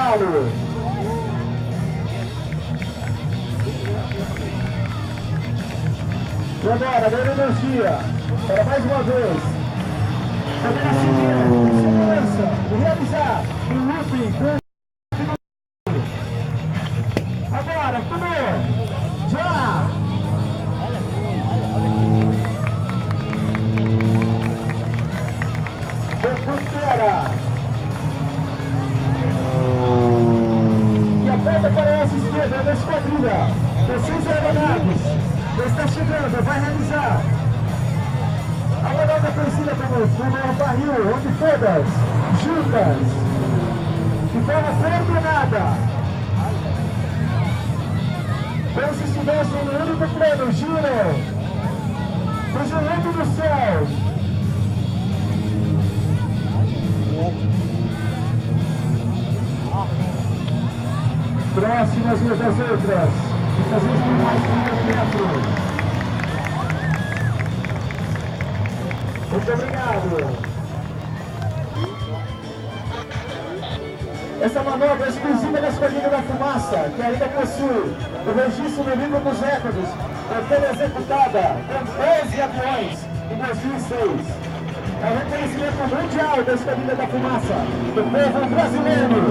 intervalo. E agora, dando energia, para mais uma vez. Também a seguir, segurança, e realizar o looping. Agora, tudo já! Recupera! E aponta para essa esquerda da esquadrilha. Vocês aeronaves, está chegando, vai realizar a manobra conhecida como barril, onde todas, juntas, de forma coordenada, como se estivessem no único plano, giram, vigilando no céu. Próximas umas das outras, muitas vezes por mais de 100 metros. Muito obrigado. Essa manobra é exclusiva da Esquadrilha da Fumaça, que ainda possui o registro no livro dos recordes, por ter executada com 12 aviões em 2006. É o reconhecimento mundial da Esquadrilha da Fumaça, do povo brasileiro.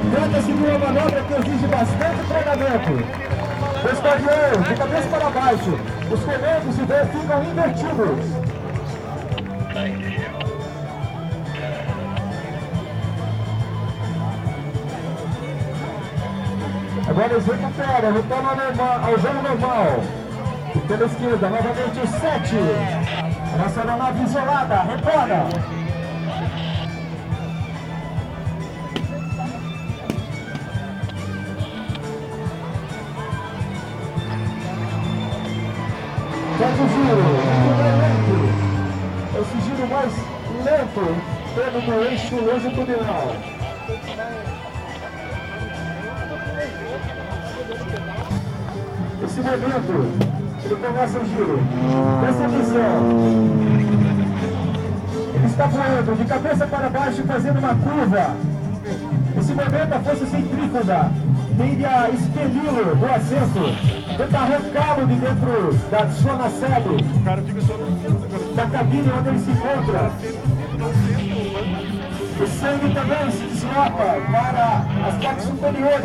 Trata-se de uma manobra que exige bastante treinamento. O esquadrão, de cabeça para baixo, os comandos de voo ficam invertidos. Agora eles recuperam, retornam ao jogo normal. E pela esquerda, novamente o 7. A nossa aeronave isolada, retorna. Faz o giro, lento. É o giro mais lento pelo eixo longitudinal. Esse momento, ele começa o giro. Presta atenção. Ele está voando de cabeça para baixo, fazendo uma curva. Esse momento, a força centrífuga tende a expeli-lo do assento, tenta arrancá-lo de dentro da sua nacelle, da cabine onde ele se encontra. O sangue também se desloca para as partes superiores.